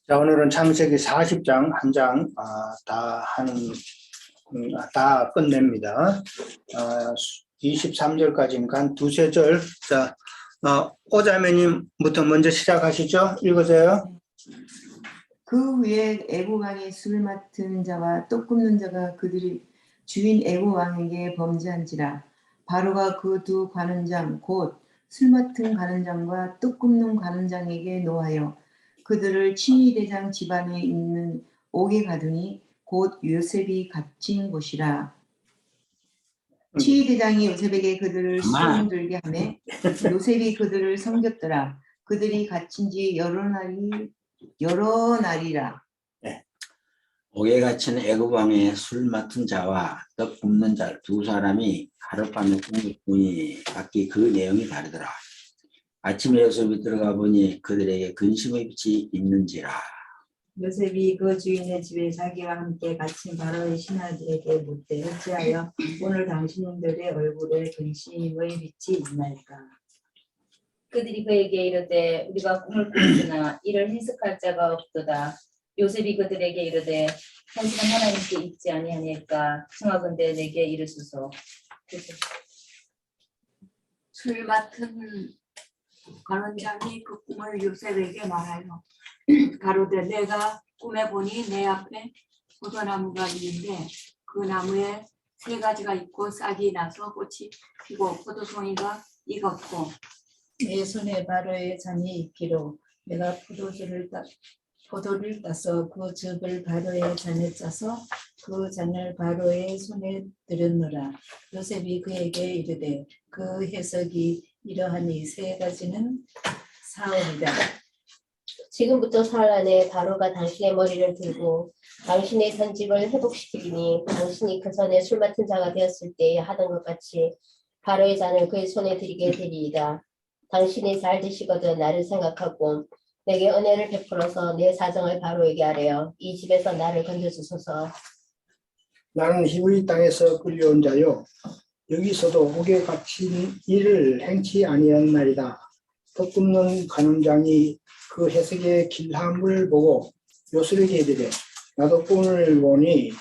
자, 오늘은 창세기 40장 한 장 다 끝냅니다. 23절까지니까 한 두세 절. 자, 오자매님부터 먼저 시작하시죠. 읽으세요. 그 후에 애굽 왕의 술 맡은 자와 떡 굽는 자가 그들이 주인 애굽 왕에게 범죄한지라. 바로가 그 두 관원장 곧 술 맡은 관원장과 떡 굽는 관원장에게 노하여 그들을 치위대장 집안에 있는 옥에 가두니 곧 요셉이 갇힌 곳이라. 치위대장이 요셉에게 그들을 수종들게 하매 요셉이 그들을 섬겼더라. 그들이 갇힌 지 여러 날이라. 옥에 갇힌 애굽 왕의 술 맡은 자와 떡 굽는 자 두 사람이 하룻밤에 꿈을 꾸니 각기 그 내용이 다르더라. 아침에 요셉이 들어가 보니 그들에게 근심의 빛이 있는지라. 요셉이 그 주인의 집에 자기와 함께 갇힌 바로의 신하들에게 묻되 어찌하여 오늘 당신들의 얼굴에 근심의 빛이 있나이까. 그들이 그에게 이르되 우리가 꿈을 꾸었으나 이를 해석할 자가 없도다. 요셉이 그들에게 이르되 당신은 하나님께 있지 아니하니까 청하건대 내게 이르소서. 술 맡은 관원장이 그 꿈을 요셉에게 말하여 가로되 내가 꿈에 보니 내 앞에 포도나무가 있는데 그 나무에 세 가지가 있고 싹이 나서 꽃이 피고 포도송이가 익었고 내 손에 바로의 잔이 있기로 내가 포도를 따서 그 즙을 바로의 잔에 짜서 그 잔을 바로의 손에 들였노라. 요셉이 그에게 이르되 그 해석이 이러하니 세 가지는 사흘이다. 지금부터 사흘 안에 바로가 당신의 머리를 들고 당신의 선집을 회복시키니 당신이 그 전에 술 맡은 자가 되었을 때 하던 것 같이 바로의 잔을 그의 손에 들이게 되리이다. 당신이 잘 드시거든 나를 생각하고 내게 은혜를 베풀어서 내 사정을 바로에게 하래요. 이 집에서 나를 건져주소서. 나는 히브리 땅에서 끌려온 자요. 여기서도 옥에 갇힌 일을 행치 아니하나이다. 떡 굽는 관원장이 그 해석의 길함을 보고 요셉에게 이르되 나도 꿈을 보니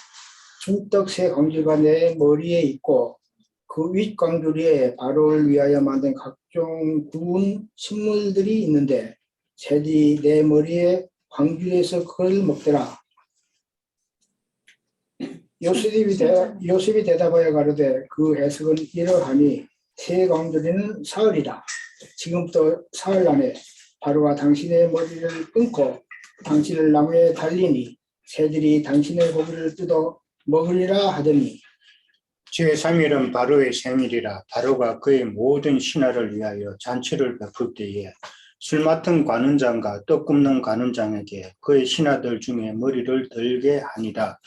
준떡 세 광주가 내 머리에 있고 그 윗 광주리에 바로를 위하여 만든 각종 구운 식물들이 있는데 새들이 내 머리에 광주리에서 그걸 먹더라. 요셉이 대답하여 가로되 그 해석은 이러하니 세 광주리는 사흘이다. 지금부터 사흘 안에 바로가 당신의 머리를 끊고 당신을 나무에 달리니 새들이 당신의 고기를 뜯어 먹으리라 하더니 제3일은 바로의 생일이라. 바로가 그의 모든 신하를 위하여 잔치를 베풀 때에 술 맡은 관원장과 떡 굽는 관원장에게 그의 신하들 중에 머리를 들게 하니라.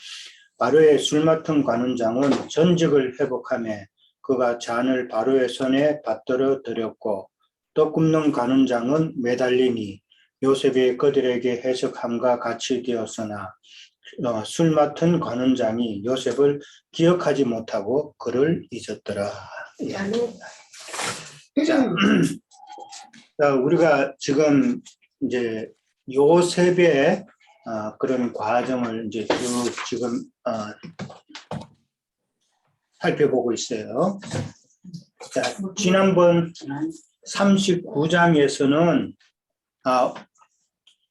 바로의 술 맡은 관원장은 전직을 회복하며 그가 잔을 바로의 손에 받들어 드렸고 떡 굽는 관원장은 매달리니 요셉이 그들에게 해석함과 같이 되었으나 술 맡은 관원장이 요셉을 기억하지 못하고 그를 잊었더라. 자, 우리가 지금 이제 요셉의 그런 과정을 이제 쭉 지금 살펴보고 있어요. 자, 지난번 39장에서는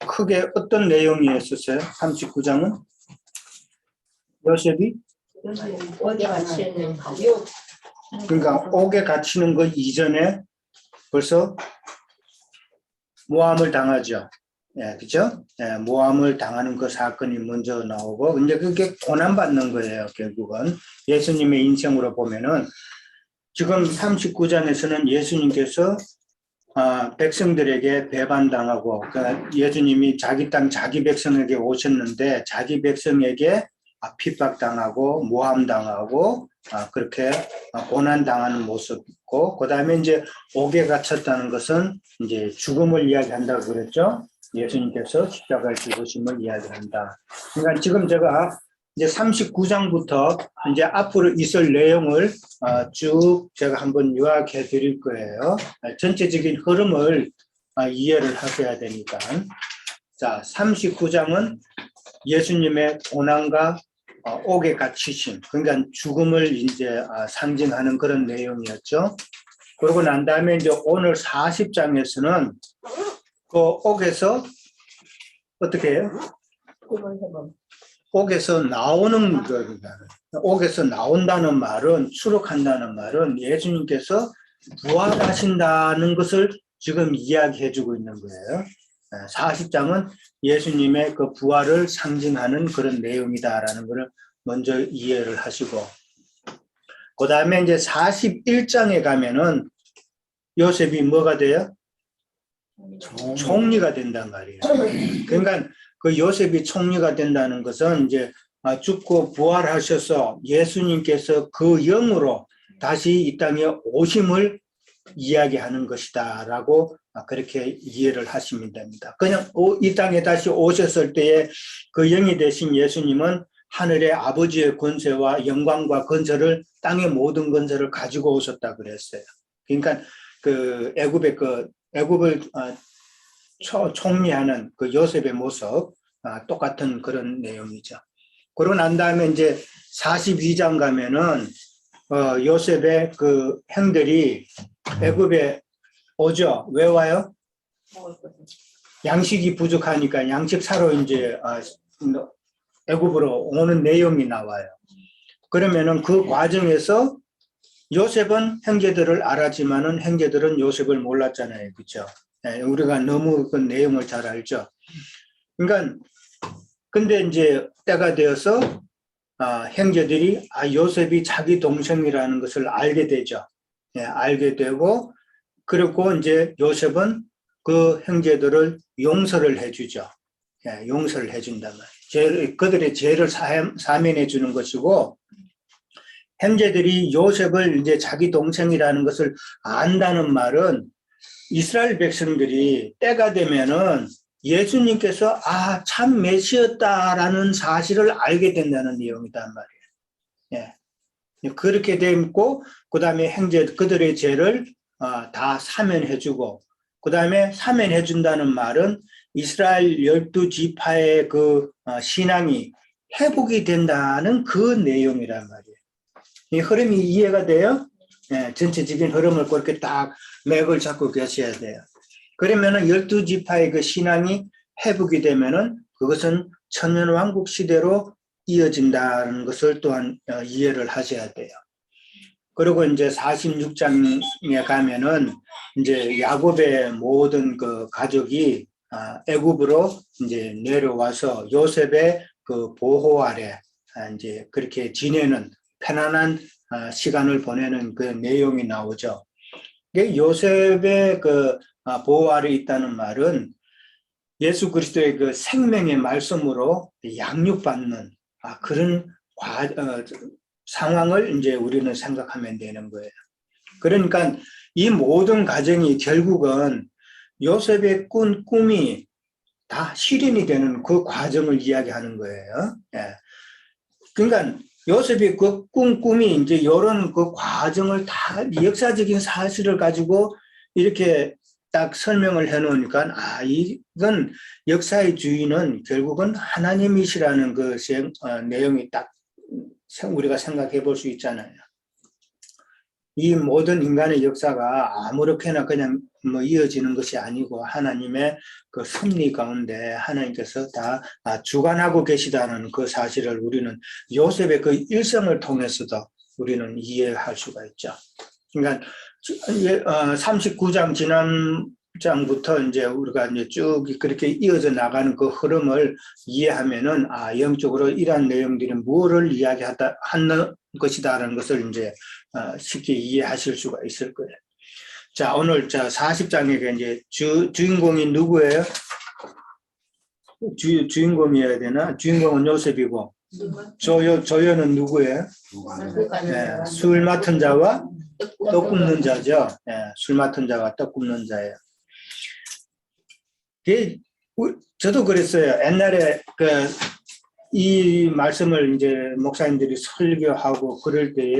크게 어떤 내용이었었어요? 39장은 요셉이 옥에 갇히는 그러니까 옥에 갇히는 것 이전에 벌써 모함을 당하죠. 예, 그죠? 예, 모함을 당하는 그 사건이 먼저 나오고, 근데 그게 고난받는 거예요, 결국은. 예수님의 인생으로 보면은, 지금 39장에서는 예수님께서 백성들에게 배반당하고, 그러니까 예수님이 자기 땅, 자기 백성에게 오셨는데, 자기 백성에게 핍박당하고, 모함당하고, 그렇게 고난당하는 모습이고, 그 다음에 이제 옥에 갇혔다는 것은 이제 죽음을 이야기한다고 그랬죠. 예수님께서 십자가에 죽으심을 이야기한다. 그러니까 지금 제가 이제 39장부터 이제 앞으로 있을 내용을 쭉 제가 한번 요약해 드릴 거예요. 전체적인 흐름을 이해를 하셔야 되니까. 자, 39장은 예수님의 고난과 옥에 갇히심, 그러니까 죽음을 이제 상징하는 그런 내용이었죠. 그러고 난 다음에 이제 오늘 40장에서는 그 옥에서 어떻게 해요? 옥에서 나오는 옥에서 나온다는 말은, 추록한다는 말은 예수님께서 부활하신다는 것을 지금 이야기해 주고 있는 거예요. 40장은 예수님의 그 부활을 상징하는 그런 내용이다라는 것을 먼저 이해를 하시고, 그 다음에 이제 41장에 가면은 요셉이 뭐가 돼요? 총리가 된단 말이에요. 그러니까 그 요셉이 총리가 된다는 것은 이제 죽고 부활하셔서 예수님께서 그 영으로 다시 이 땅에 오심을 이야기하는 것이다라고 그렇게 이해를 하시면 됩니다. 그냥 이 땅에 다시 오셨을 때에 그 영이 되신 예수님은 하늘의 아버지의 권세와 영광과 건설을, 땅의 모든 건설을 가지고 오셨다 그랬어요. 그러니까 그 애굽을 총리하는 그 요셉의 모습, 똑같은 그런 내용이죠. 그러고 난 다음에 이제 42장 가면은 요셉의 그 형들이 애굽에 오죠. 왜 와요? 양식이 부족하니까 양식 사러 이제 애굽으로 오는 내용이 나와요. 그러면은 그 과정에서 요셉은 형제들을 알았지만은 형제들은 요셉을 몰랐잖아요. 그렇죠? 우리가 너무 그 내용을 잘 알죠. 그러니까 근데 이제 때가 되어서 형제들이 요셉이 자기 동생이라는 것을 알게 되죠. 알게 되고, 그리고 이제 요셉은 그 형제들을 용서를 해주죠. 용서를 해준단 말이에요. 그들의 죄를 사면해 주는 것이고, 형제들이 요셉을 이제 자기 동생이라는 것을 안다는 말은 이스라엘 백성들이 때가 되면은 예수님께서 참 메시였다라는 사실을 알게 된다는 내용이단 말이에요. 그렇게 되고, 그 다음에 그들의 죄를 다 사면해주고, 그 다음에 사면해준다는 말은 이스라엘 12지파의 그 신앙이 회복이 된다는 그 내용이란 말이에요. 이 흐름이 이해가 돼요? 전체적인 흐름을 그렇게 딱 맥을 잡고 계셔야 돼요. 그러면은 12지파의 그 신앙이 회복이 되면은 그것은 천년왕국 시대로 이어진다는 것을 또한 이해를 하셔야 돼요. 그리고 이제 46장에 가면은 이제 야곱의 모든 그 가족이 애굽으로 이제 내려와서 요셉의 그 보호 아래 이제 그렇게 지내는 편안한 시간을 보내는 그 내용이 나오죠. 요셉의 그 보호 아래 있다는 말은 예수 그리스도의 그 생명의 말씀으로 양육받는 그런 상황을 이제 우리는 생각하면 되는 거예요. 그러니까 이 모든 과정이 결국은 요셉의 꾼 꿈이 다 실현이 되는 그 과정을 이야기하는 거예요. 그러니까 요셉이 그 꿈이 이제 이런 그 과정을 다 역사적인 사실을 가지고 이렇게 딱 설명을 해 놓으니까 이건 역사의 주인은 결국은 하나님이시라는 그 내용이 딱 우리가 생각해 볼 수 있잖아요. 이 모든 인간의 역사가 아무렇게나 그냥 이어지는 것이 아니고 하나님의 그 섭리 가운데 하나님께서 다 주관하고 계시다는 그 사실을 우리는 요셉의 그 일생을 통해서도 우리는 이해할 수가 있죠. 그러니까 39장 지난 장부터 이제 우리가 이제 쭉 그렇게 이어져 나가는 그 흐름을 이해하면은 영적으로 이러한 내용들이 뭐를 하는 것이다라는 것을 이제 쉽게 이해하실 수가 있을 거예요. 자, 오늘 40장에 이제 주인공이 누구예요? 주인공이어야 되나? 주인공은 요셉이고 조연은 누구예요? 술 맡은 자와 떡 굽는 자죠. 술 맡은 자와 떡 굽는 자예요. 저도 그랬어요. 옛날에 이 말씀을 이제 목사님들이 설교하고 그럴 때에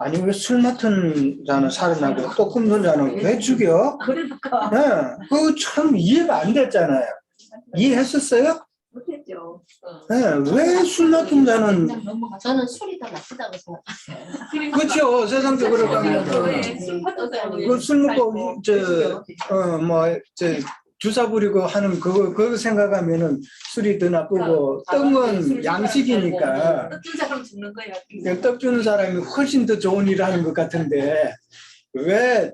아니 왜 술 맡은 자는 살아나고 떡 굽는 자는 왜 죽여? 그러니까 네, 그거 참 이해가 안 됐잖아요. 이해했었어요? 못했죠. 네, 왜 술 맡은 자는 저는 술이 더 낫다고 생각해요. 그렇죠. 세상적으로 가면 그 술 먹고 주사 부리고 하는 그거 생각하면은 술이 더 나쁘고 떡은 양식이니까 어떤 사람 죽는 거야. 떡 주는 사람이 훨씬 더 좋은 일을 하는 것 같은데 왜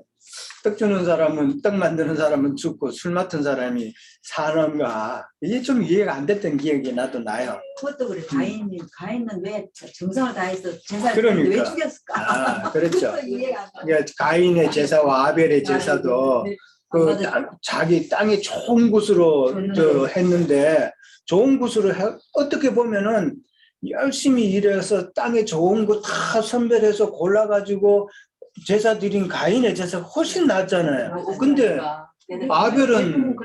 떡 주는 사람은 떡 만드는 사람은 죽고 술 맡은 사람이 사는가 이게 좀 이해가 안 됐던 기억이 나도 나요. 그것도 그래. 가인은 왜 정성을 다해서 제사를 그러니까. 왜 죽였을까? 아, 그렇죠. 이해가 안 가. 그러니까 가인의 제사와 아벨의 제사도 그 자기 땅이 좋은 곳으로 했는데 좋은 곳으로 어떻게 보면은 열심히 일해서 땅에 좋은 거 다 선별해서 골라가지고 제사 드린 가인의 제사가 훨씬 낫잖아요. 근데 아벨은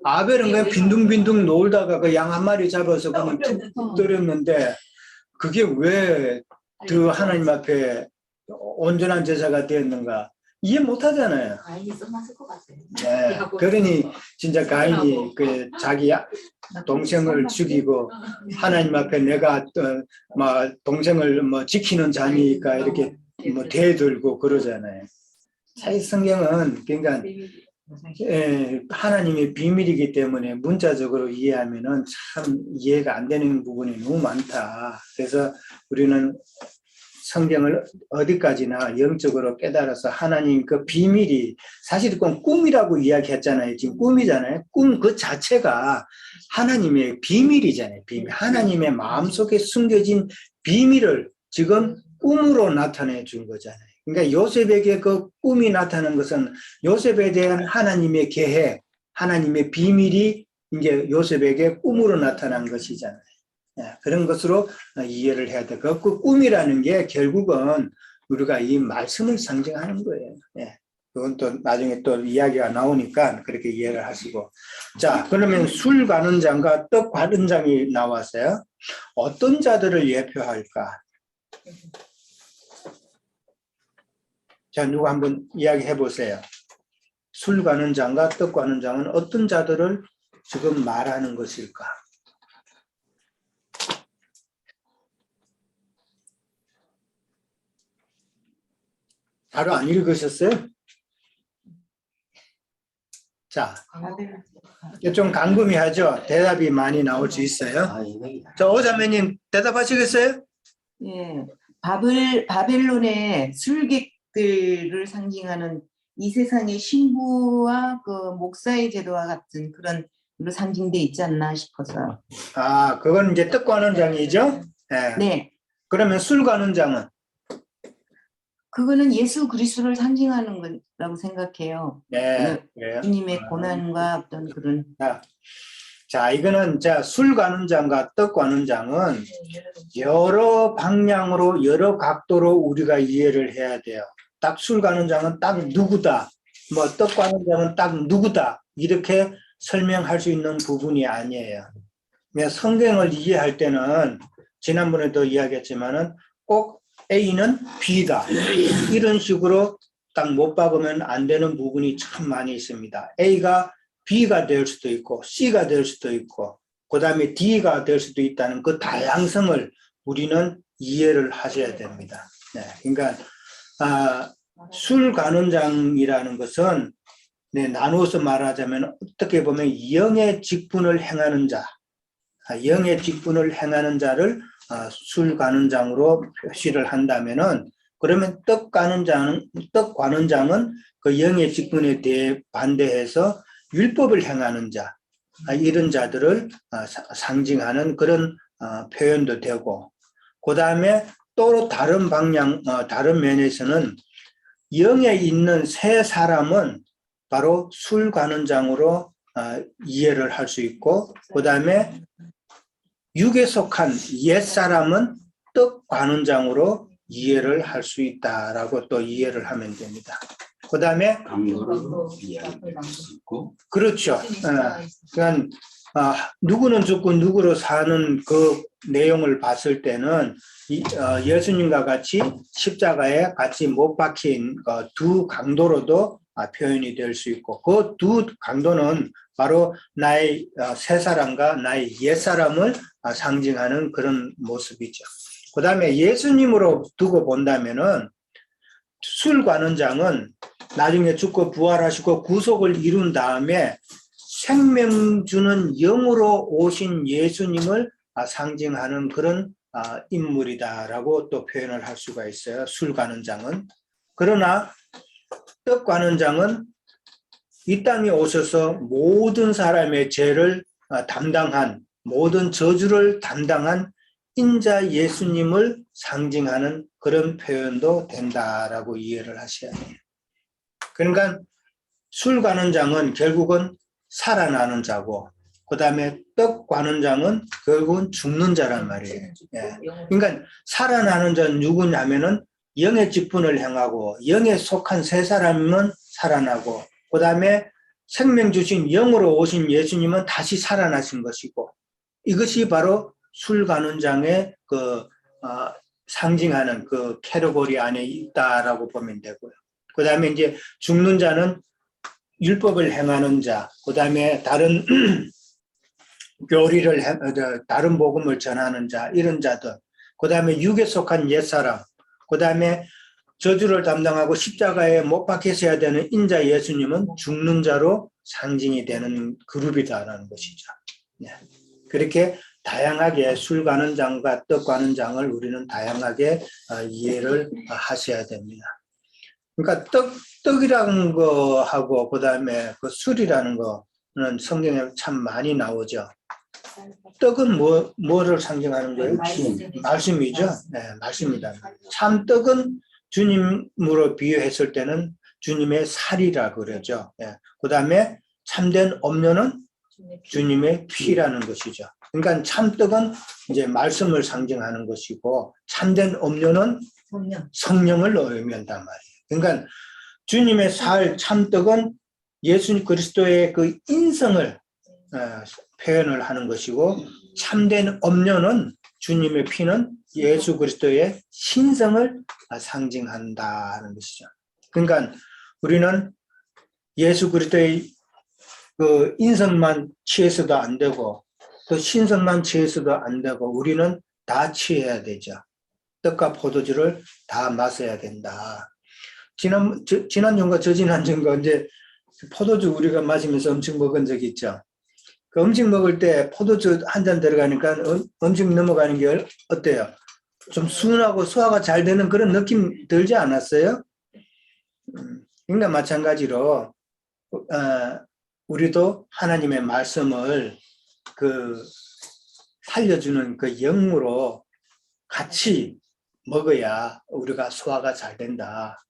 아벨은 그냥 빈둥빈둥 놀다가 그 양 한 마리 잡아서 그냥 툭 때렸는데 그게 왜 그 하나님 앞에 온전한 제사가 되었는가 이해 못하잖아요. 가인이 써놨을 것 같아요. 네, 그러니 진짜 가인이 그 자기 동생을 죽이고 하나님 앞에 내가 막 동생을 뭐 지키는 자니까 이렇게 뭐 대들고 그러잖아요. 사실 성경은 그러니까 하나님의 비밀이기 때문에 문자적으로 이해하면은 참 이해가 안 되는 부분이 너무 많다. 그래서 우리는 성경을 어디까지나 영적으로 깨달아서 하나님 그 비밀이 사실 그건 꿈이라고 이야기했잖아요. 지금 꿈이잖아요. 꿈 그 자체가 하나님의 비밀이잖아요. 비밀. 하나님의 마음속에 숨겨진 비밀을 지금 꿈으로 나타내 준 거잖아요. 그러니까 요셉에게 그 꿈이 나타난 것은 요셉에 대한 하나님의 계획, 하나님의 비밀이 이제 요셉에게 꿈으로 나타난 것이잖아요. 그런 것으로 이해를 해야 돼. 그 꿈이라는 게 결국은 우리가 이 말씀을 상징하는 거예요. 그건 또 나중에 또 이야기가 나오니까 그렇게 이해를 하시고. 자, 그러면 술 가는 장과 떡 가는 장이 나왔어요. 어떤 자들을 예표할까? 자, 누구 한번 이야기해 보세요. 술 가는 장과 떡 가는 장은 어떤 자들을 지금 말하는 것일까? 바로 안 읽으셨어요? 자, 좀 궁금해하죠? 대답이 많이 나올 수 있어요. 자, 오자매님 대답하시겠어요? 예, 바벨론의 술객들을 상징하는 이 세상의 신부와 그 목사의 제도와 같은 그런 로 상징돼 있지 않나 싶어서. 아, 그건 이제 떡 가는 장이죠? 네. 네, 그러면 술 가는 장은? 그거는 예수 그리스도를 상징하는 거라고 생각해요. 네. 그래요? 주님의 고난과 어떤 그런. 자, 이거는 술 가는 장과 떡 가는 장은 여러 방향으로 여러 각도로 우리가 이해를 해야 돼요. 딱 술 가는 장은 딱 누구다, 뭐 떡 가는 장은 딱 누구다 이렇게 설명할 수 있는 부분이 아니에요. 그냥 성경을 이해할 때는 지난번에도 이야기했지만은 꼭 A는 B다 이런 식으로 딱 못 박으면 안 되는 부분이 참 많이 있습니다. A가 B가 될 수도 있고 C가 될 수도 있고 그 다음에 D가 될 수도 있다는 그 다양성을 우리는 이해를 하셔야 됩니다. 네, 그러니까 술 가는 장이라는 것은 나누어서 말하자면 어떻게 보면 영의 직분을 행하는 자, 영의 직분을 행하는 자를 술 가는 장으로 표시를 한다면은 그러면 떡 가는 장은 그 영의 직분에 대해 반대해서 율법을 행하는 자, 이런 자들을 상징하는 그런 표현도 되고, 그 다음에 또 다른 방향, 다른 면에서는 영에 있는 세 사람은 바로 술 가는 장으로 이해를 할 수 있고, 그 다음에 육에 속한 옛 사람은 떡 가는 장으로 이해를 할 수 있다라고 또 이해를 하면 됩니다. 그 다음에 강도로 이야기할 수 있고 그렇죠. 그러니까 누구는 죽고 누구로 사는 그 내용을 봤을 때는 예수님과 같이 십자가에 같이 못 박힌 두 강도로도 표현이 될 수 있고 그 두 강도는 바로 나의 새 사람과 나의 옛 사람을 상징하는 그런 모습이죠. 그 다음에 예수님으로 두고 본다면은 술 관원장은 나중에 죽고 부활하시고 구속을 이룬 다음에 생명 주는 영으로 오신 예수님을 상징하는 그런 인물이다라고 또 표현을 할 수가 있어요. 술 관원장은. 그러나 떡 관원장은 이 땅에 오셔서 모든 사람의 죄를 담당한 모든 저주를 담당한 인자 예수님을 상징하는 그런 표현도 된다라고 이해를 하셔야 돼요. 그러니까 술 관원장은 결국은 살아나는 자고 그 다음에 떡 관원장은 결국은 죽는 자란 말이에요. 예. 그러니까 살아나는 자는 누구냐면은 영의 직분을 행하고 영에 속한 새 사람은 살아나고 그 다음에 생명 주신 영으로 오신 예수님은 다시 살아나신 것이고 이것이 바로 술 관원장의 상징하는 그 캐러고리 안에 있다라고 보면 되고요. 그 다음에 이제 죽는 자는 율법을 행하는 자, 그 다음에 다른 교리를 다른 복음을 전하는 자, 이런 자들, 그 다음에 육에 속한 옛사람, 그 다음에 저주를 담당하고 십자가에 못 박히셔야 되는 인자 예수님은 죽는 자로 상징이 되는 그룹이다라는 것이죠. 네. 그렇게 다양하게 술 관원장과 떡 관원장을 우리는 다양하게 이해를 하셔야 됩니다. 그러니까 떡이라는 거하고 그 다음에 그 술이라는 거는 성경에 참 많이 나오죠. 떡은 뭐를 상징하는 거예요? 말씀이죠. 네, 말씀이다. 참 떡은 주님으로 비유했을 때는 주님의 살이라 그러죠. 네. 그 다음에 참된 음료는 주님의 피라는 것이죠. 그러니까 참떡은 이제 말씀을 상징하는 것이고 참된 음료는 성령을 의미한단 말이에요. 그러니까 주님의 살 참떡은 예수 그리스도의 그 인성을 표현을 하는 것이고 참된 음료는 주님의 피는 예수 그리스도의 신성을 상징한다는 것이죠. 그러니까 우리는 예수 그리스도의 그 인성만 취해서도 안 되고 또 신성만 취해서도 안 되고 우리는 다 취해야 되죠. 떡과 포도주를 다 마셔야 된다. 지난주인가 저지난주인가 이제 포도주 우리가 마시면서 음식 먹은 적 있죠. 그 음식 먹을 때 포도주 한 잔 들어가니까 음식 넘어가는 게 어때요? 좀 순하고 소화가 잘 되는 그런 느낌 들지 않았어요? 그러니까 마찬가지로 우리도 하나님의 말씀을 그 살려주는 그 영으로 같이 먹어야 우리가 소화가 잘 된다.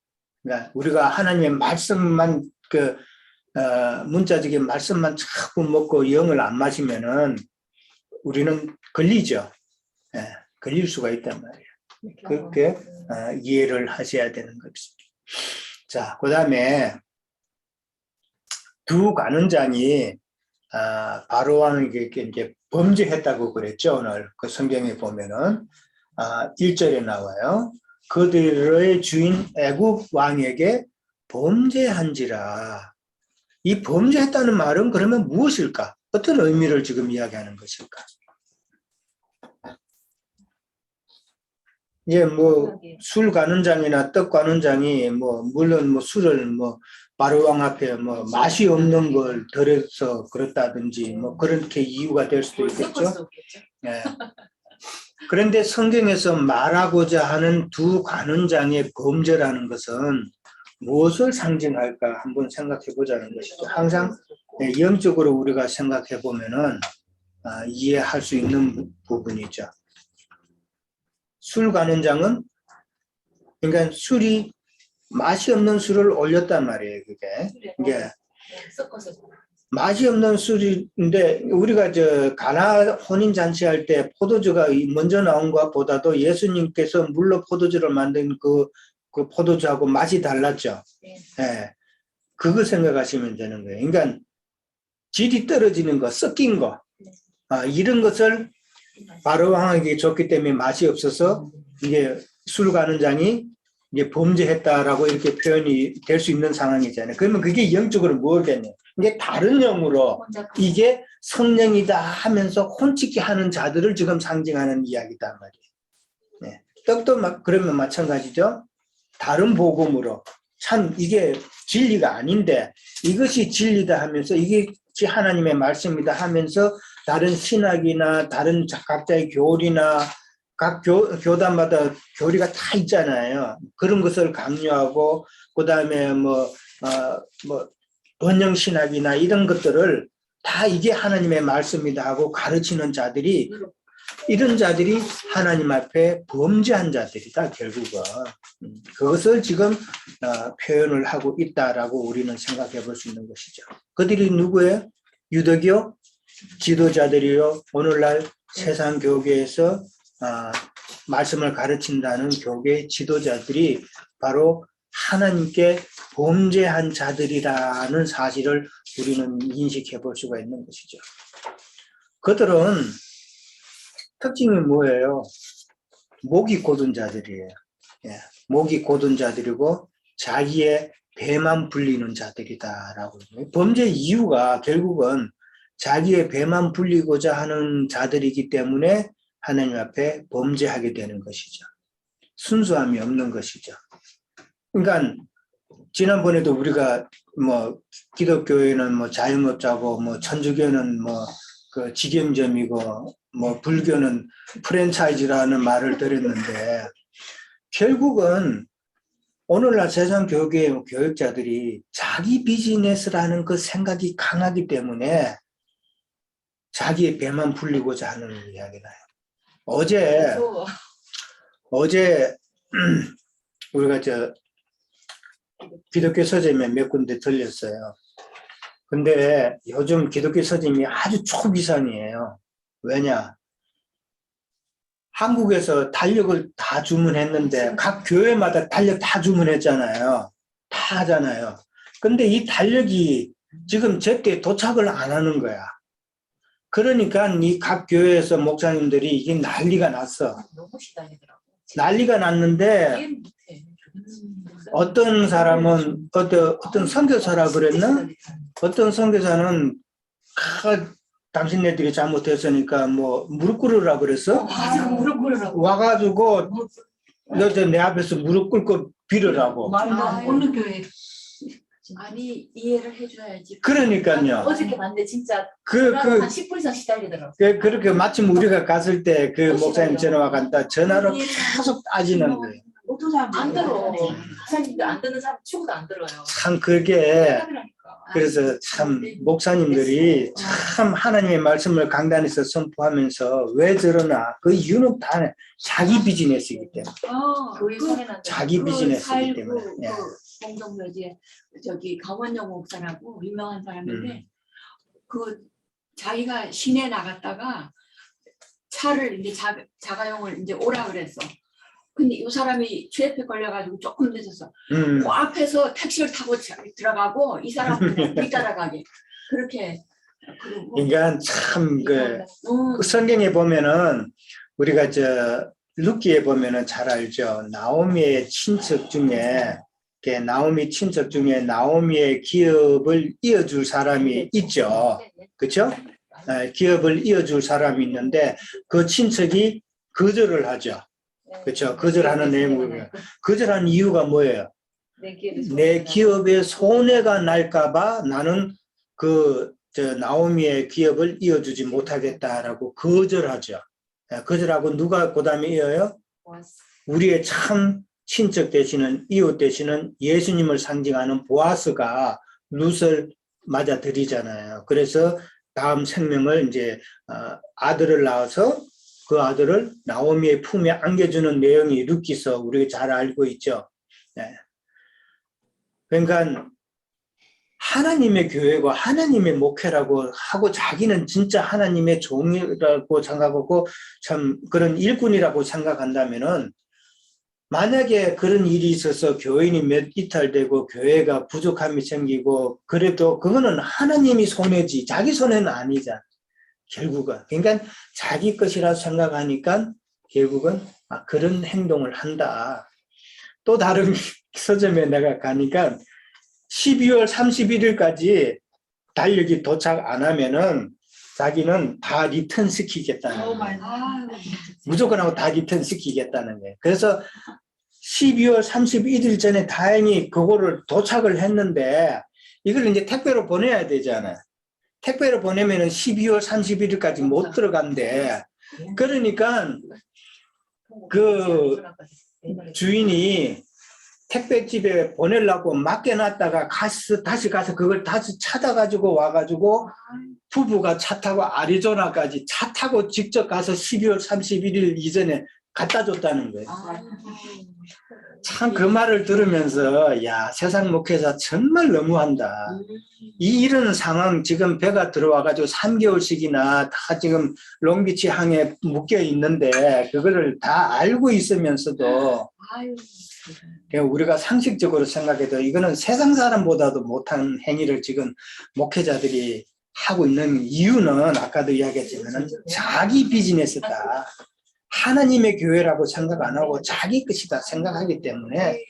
그러니까 우리가 하나님의 말씀만 문자적인 말씀만 자꾸 먹고 영을 안 마시면은 우리는 걸리죠. 예, 걸릴 수가 있단 말이에요. 그렇게 이해를 하셔야 되는 것이죠. 자, 그 다음에 두 관원장이 바로왕에게 이제 범죄했다고 그랬죠. 오늘 그 성경에 보면은 1절에 나와요. 그들의 주인 애굽 왕에게 범죄한지라. 이 범죄했다는 말은 그러면 무엇일까? 어떤 의미를 지금 이야기하는 것일까? 이제 뭐 술 관원장이나 떡 관원장이 물론 술을 바로왕 앞에 맛이 없는 걸 덜어서 그렇다든지 그렇게 이유가 될 수도 있겠죠. 네. 그런데 성경에서 말하고자 하는 두 관원장의 범죄라는 것은 무엇을 상징할까 한번 생각해 보자는 것이죠. 항상 영적으로 우리가 생각해 보면은 이해할 수 있는 부분이죠. 술 관원장은 그러니까 술이 맛이 없는 술을 올렸단 말이에요. 이게 맛이 없는 술인데 우리가 가나 혼인 잔치할 때 포도주가 먼저 나온 것보다도 예수님께서 물로 포도주를 만든 그 포도주하고 맛이 달랐죠. 네. 그거 생각하시면 되는 거예요. 그러니까 질이 떨어지는 거, 섞인 거, 이런 것을 바로 왕에게 줬기 때문에 맛이 없어서 이게 술 관원장이 이제 범죄했다라고 이렇게 표현이 될 수 있는 상황이잖아요. 그러면 그게 영적으로 뭐겠냐? 이게 다른 영으로 이게 성령이다 하면서 혼치게 하는 자들을 지금 상징하는 이야기단 말이에요. 네. 떡도 그러면 마찬가지죠. 다른 복음으로 참 이게 진리가 아닌데 이것이 진리다 하면서 이게 하나님의 말씀이다 하면서 다른 신학이나 다른 각자의 교리나 각 교단마다 교리가 다 있잖아요. 그런 것을 강요하고 그다음에 번영 신학이나 이런 것들을 다 이게 하나님의 말씀이다 하고 가르치는 자들이 이런 자들이 하나님 앞에 범죄한 자들이다 결국은. 그것을 지금 표현을 하고 있다라고 우리는 생각해 볼 수 있는 것이죠. 그들이 누구예요? 유대교 지도자들이요. 오늘날 세상 교계에서 말씀을 가르친다는 교계 지도자들이 바로 하나님께 범죄한 자들이라는 사실을 우리는 인식해 볼 수가 있는 것이죠. 그들은 특징이 뭐예요? 목이 곧은 자들이에요. 예, 목이 곧은 자들이고 자기의 배만 불리는 자들이다라고. 범죄 이유가 결국은 자기의 배만 불리고자 하는 자들이기 때문에 하나님 앞에 범죄하게 되는 것이죠. 순수함이 없는 것이죠. 그러니까 지난번에도 우리가 기독교에는 자영업자고 천주교는 그 직영점이고 불교는 프랜차이즈라는 말을 들었는데 결국은 오늘날 세상 교계의 교육자들이 자기 비즈니스라는 그 생각이 강하기 때문에 자기의 배만 불리고자 하는 이야기나요. 어제 우리가 기독교 서점에 몇 군데 들렸어요. 근데 요즘 기독교 서점이 아주 초비상이에요. 왜냐? 한국에서 달력을 다 주문했는데 각 교회마다 달력 다 주문했잖아요. 다 하잖아요. 근데 이 달력이 지금 제때 도착을 안 하는 거야. 그러니까 이 각 교회에서 목사님들이 이게 난리가 났어. 너무 시달리더라고. 난리가 났는데 어떤 사람은 어떤 선교사라 그랬나? 어떤 선교사는 당신네들이 잘못했으니까 무릎 꿇으라 그랬어? 맞아, 무릎 꿇으라고. 와가지고 너 내 앞에서 무릎 꿇고 빌으라고. 어느 교회? 아니 이해를 해줘야지. 그러니까요. 어저께 봤는데 진짜 한 10분 이상 시달리더라고. 그렇게 마침 우리가 갔을 때 그 목사님 전화가 간다. 전화로 계속 따지는 거예요. 어떤 사람 안 들어. 사장님도 안 듣는 사람 치고도 안 들어요. 참 그게 그래서 참 목사님들이 참 하나님의 말씀을 강단에서 선포하면서 왜 저러나 그 이유는 다 자기 비즈니스이기 때문에 교회 손해난 자기 비즈니스이기 때문에 예. 공동묘지에 강원영 목사라고 유명한 사람인데 그 자기가 시내 나갔다가 차를 이제 자가용을 이제 오라 그랬어. 근데 이 사람이 GF에 걸려가지고 조금 늦었어. 그 앞에서 택시를 타고 들어가고 이 사람은 뒤따라가게 그렇게. 그러니까 참 그 성경에 보면은 우리가 룻기에 보면은 잘 알죠. 나오미의 친척 중에 나오미의 기업을 이어줄 사람이 있죠. 그렇죠? 기업을 이어줄 사람이 있는데 그 친척이 거절을 하죠. 그렇죠. 거절하는 내용을. 거절하는 이유가 뭐예요? 내 기업에 손해가 날까봐 나는 나오미의 기업을 이어주지 못하겠다라고 거절하죠. 거절하고 누가 그다음에 이어요? 우리의 참 친척 되시는 이웃 되시는 예수님을 상징하는 보아스가 룻을 맞아들이잖아요. 그래서 다음 생명을 이제 아들을 낳아서 그 아들을 나오미의 품에 안겨주는 내용이 룻기서 우리가 잘 알고 있죠. 네. 그러니까 하나님의 교회고 하나님의 목회라고 하고 자기는 진짜 하나님의 종이라고 생각하고 참 그런 일꾼이라고 생각한다면은 만약에 그런 일이 있어서 교인이 이탈되고 교회가 부족함이 생기고 그래도 그거는 하나님이 손해지 자기 손해는 아니잖아. 결국은. 그러니까 자기 것이라 생각하니까 결국은 그런 행동을 한다. 또 다른 서점에 내가 가니까 12월 31일까지 달력이 도착 안 하면은 자기는 다 리턴 시키겠다는 거예요. 무조건 하고 다 리턴 시키겠다는 거예요. 그래서 12월 31일 전에 다행히 그거를 도착을 했는데 이걸 이제 택배로 보내야 되잖아요. 택배로 보내면은 12월 31일까지 못 들어간대. 그러니까 그 주인이 택배집에 보내려고 맡겨놨다가 다시 가서 그걸 다시 찾아가지고 와가지고 부부가 차 타고 아리조나까지 차 타고 직접 가서 12월 31일 이전에 갖다 줬다는 거예요. 참 그 말을 들으면서 야, 세상 목회자 정말 너무한다. 이 이런 상황 지금 배가 들어와가지고 3개월씩이나 다 지금 롱비치 항에 묶여 있는데 그거를 다 알고 있으면서도 우리가 상식적으로 생각해도 이거는 세상 사람보다도 못한 행위를 지금 목회자들이 하고 있는 이유는 아까도 이야기했지만 자기 비즈니스다. 하나님의 교회라고 생각 안 하고 자기 것이다 생각하기 때문에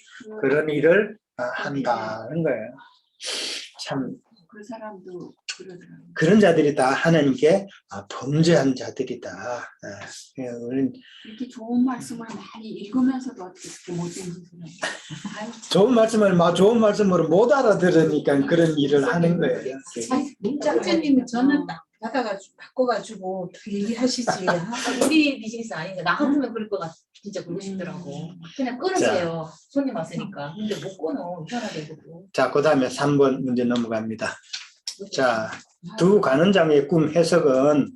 그런 일을 한다는 거예요. 참 그 사람도 그러더라고요. 그런 자들이 다 하나님께 범죄한 자들이다. 우리는 이렇게 좋은 말씀을 많이 읽으면서도 어떻게 못된 짓을 해요. 좋은 말씀으로 못 알아들으니까 그런 일을 하는 거예요. 목사님이 저는 딱 받아가지고 바꿔가지고 어떻게 얘기하시지? 우리 비즈니스 아닌데 나 같으면 그럴 것 같아. 진짜 그러고 싶더라고. 그냥 끊으세요. 손님 왔으니까. 근데 못 끊어. 이상하게 그거. 자, 그 다음에 3번 문제 넘어갑니다. 자, 두 간원장의 꿈 해석은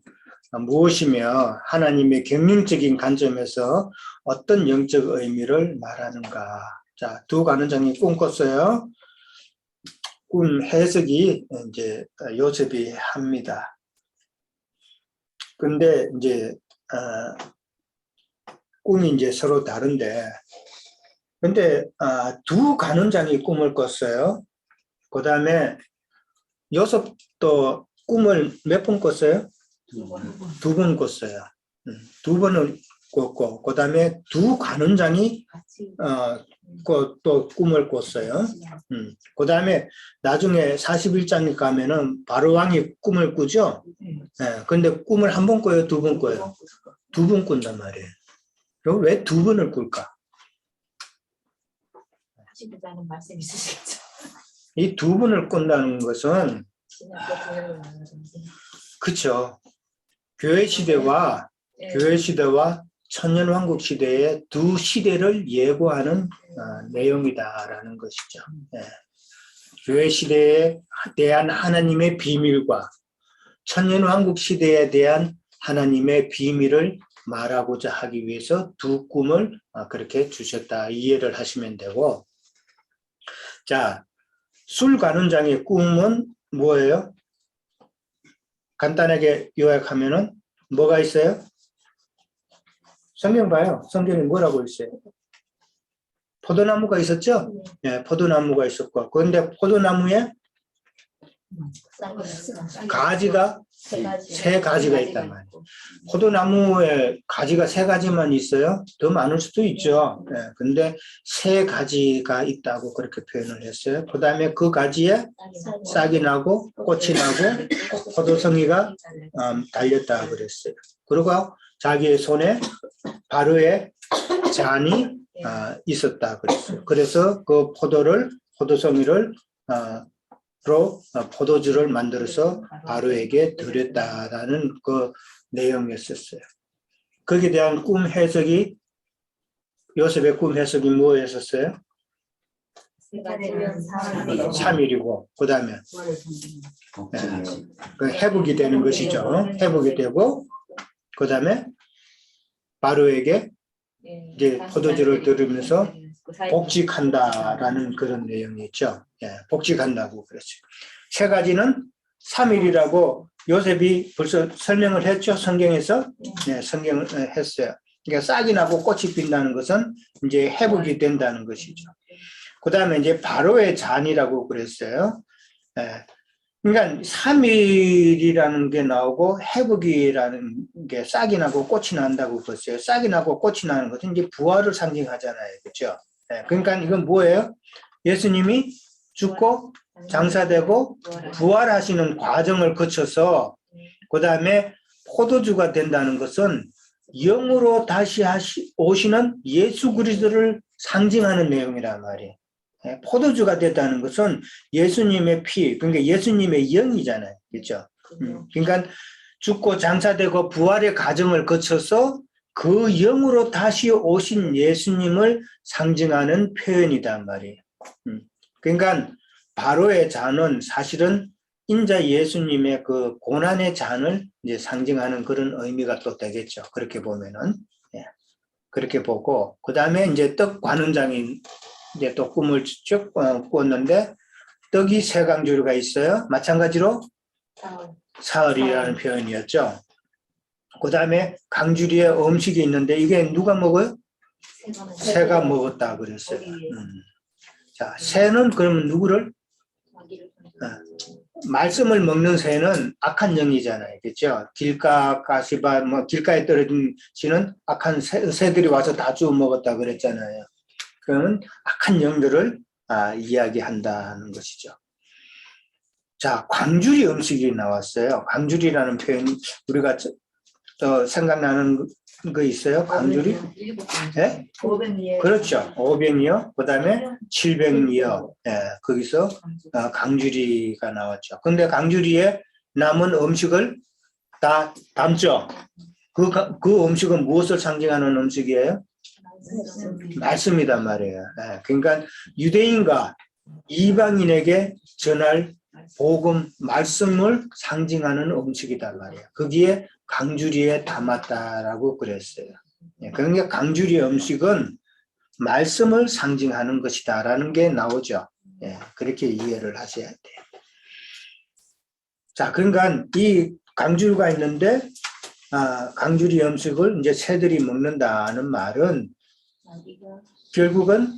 무엇이며 하나님의 경륜적인 관점에서 어떤 영적 의미를 말하는가. 자, 두 간원장이 꿈 꿨어요. 꿈 해석이 이제 요셉이 합니다. 근데 이제 꿈이 이제 서로 다른데, 근데 두 간원장이 꿈을 꿨어요. 그 다음에 요셉도 꿈을 몇 번 꿨어요? 두 번 꿨어요. 두 번을 꿨고, 그 다음에 두 간원장이 또 꿈을 꿨어요. 그 다음에 나중에 41장에 가면은 바로 왕이 꿈을 꾸죠. 네, 근데 꿈을 한 번 꿔요, 두 번 꿔요? 두 번 꾼단 말이에요. 그럼 왜 두 번을 꿀까? 하시고자는 말씀 있으시죠? 이 두 번을 꾼다는 것은 그렇죠. 교회 시대와 천년왕국 시대의 두 시대를 예고하는 내용이다라는 것이죠. 네. 교회 시대에 대한 하나님의 비밀과 천년왕국 시대에 대한 하나님의 비밀을 말하고자 하기 위해서 두 꿈을 그렇게 주셨다 이해를 하시면 되고, 자, 술 간원장의 꿈은 뭐예요? 간단하게 요약하면은 뭐가 있어요? 성경 봐요. 성경에 뭐라고 있어요? 포도나무가 있었죠? 네, 포도나무가 있었고, 그런데 포도나무에 가지가 세 가지가 있단 말이에요. 포도나무에 가지가 세 가지만 있어요? 더 많을 수도 있죠. 네, 근데 세 가지가 있다고 그렇게 표현을 했어요. 그 다음에 그 가지에 싹이 나고 꽃이 나고 포도송이가 달렸다 그랬어요. 그리고 자기의 손에 바로의 잔이 있었다 그랬어요. 그래서 그 포도송이를 포도주를 만들어서 바로에게 드렸다라는 그 내용이었어요. 거기에 대한 꿈 해석이, 요셉의 꿈 해석이 뭐였었어요? 3일이고, 그 다음에 회복이 되는 것이죠. 회복이 되고, 그 다음에 바로에게 이제 포도주를 들으면서 복직한다라는 그런 내용이 있죠. 예, 복직한다고 그랬어요. 세 가지는 3일이라고 요셉이 벌써 설명을 했죠. 성경에서. 네, 성경을 했어요. 그러니까 싹이 나고 꽃이 핀다는 것은 이제 회복이 된다는 것이죠. 그 다음에 이제 바로의 잔이라고 그랬어요. 예, 그러니까 3일이라는 게 나오고 해복이라는 게 싹이 나고 꽃이 난다고 그랬어요. 싹이 나고 꽃이 나는 것은 이제 부활을 상징하잖아요. 그렇죠? 네, 그러니까 이건 뭐예요? 예수님이 죽고 장사되고 부활하시는 과정을 거쳐서 그 다음에 포도주가 된다는 것은 영으로 다시 오시는 예수 그리스도를 상징하는 내용이란 말이에요. 포도주가 됐다는 것은 예수님의 피, 그러니까 예수님의 영이잖아요. 그렇죠? 그러니까 죽고 장사되고 부활의 과정을 거쳐서 그 영으로 다시 오신 예수님을 상징하는 표현이란 말이에요. 그러니까 바로의 잔은 사실은 인자 예수님의 그 고난의 잔을 이제 상징하는 그런 의미가 또 되겠죠. 그렇게 보면은. 예. 그렇게 보고, 그 다음에 이제 떡 관원장이 이제 또 꿈을 쭉 꾸었는데, 떡이 세 강주리가 있어요. 마찬가지로 사흘이라는 표현이었죠. 그 다음에 강주리에 음식이 있는데, 이게 누가 먹어요? 새가 먹었다 그랬어요. 자, 새는 그러면 누구를? 말씀을 먹는 새는 악한 영이잖아요. 그렇죠? 길가, 가시바, 뭐 길가에 떨어지는 악한 새들이 와서 다 주워 먹었다 그랬잖아요. 그러면 악한 영들을 이야기한다는 것이죠. 자, 광주리 음식이 나왔어요. 광주리라는 표현이 우리가 생각나는 거 있어요? 광주리? 네? 500리. 그렇죠. 500리어, 그 다음에 700리어. 예, 거기서 강주리가 나왔죠. 근데 강주리에 남은 음식을 다 담죠. 그 음식은 무엇을 상징하는 음식이에요? 말씀이란 말이에요. 예, 그러니까 유대인과 이방인에게 전할 복음, 말씀을 상징하는 음식이란 말이에요. 거기에 강주리에 담았다라고 그랬어요. 그러니까 강주리 음식은 말씀을 상징하는 것이다라는 게 나오죠. 그렇게 이해를 하셔야 돼요. 자, 그러니까 이 강주리가 있는데 강주리 음식을 이제 새들이 먹는다는 말은 결국은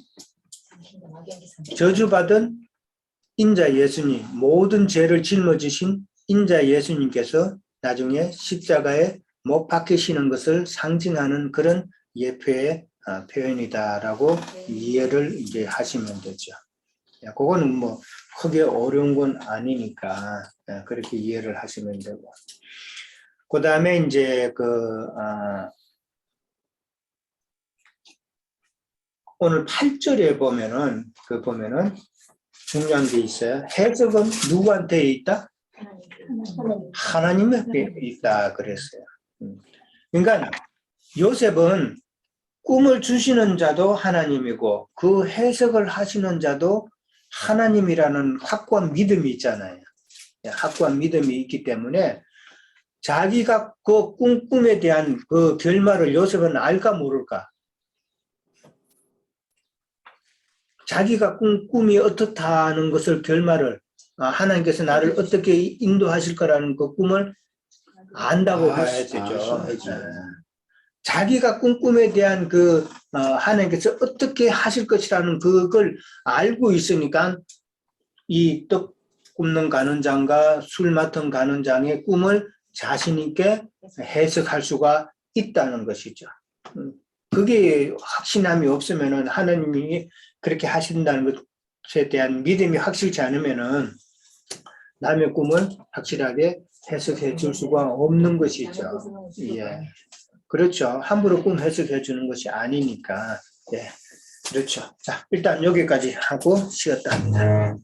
저주받은 인자 예수님, 모든 죄를 짊어지신 인자 예수님께서 나중에 십자가에 못 박히시는 것을 상징하는 그런 예표의 표현이다라고 이해를 이제 하시면 되죠. 그거는 뭐 크게 어려운 건 아니니까 그렇게 이해를 하시면 되고. 그 다음에 이제 오늘 8절에 보면은 중요한 게 있어요. 해석은 누구한테 있다? 하나님한테 있다 그랬어요. 그러니까 요셉은 꿈을 주시는 자도 하나님이고 그 해석을 하시는 자도 하나님이라는 확고한 믿음이 있잖아요. 확고한 믿음이 있기 때문에 자기가 그 꿈에 대한 그 결말을 요셉은 알까 모를까? 자기가 꿈이 어떻다는 것을 결말을 하나님께서 나를 어떻게 인도하실 거라는 그 꿈을 안다고 봐야 되죠. 자기가 꿈에 대한 하나님께서 어떻게 하실 것이라는 그걸 알고 있으니까 이 떡 굽는 간원장과 술 맡은 간원장의 꿈을 자신 있게 해석할 수가 있다는 것이죠. 그게 확신함이 없으면은 하나님이 그렇게 하신다는 것에 대한 믿음이 확실치 않으면은 남의 꿈을 확실하게 해석해 줄 수가 없는 것이죠. 예. 그렇죠. 함부로 꿈 해석해 주는 것이 아니니까. 예. 그렇죠. 자, 일단 여기까지 하고 쉬었다 합니다.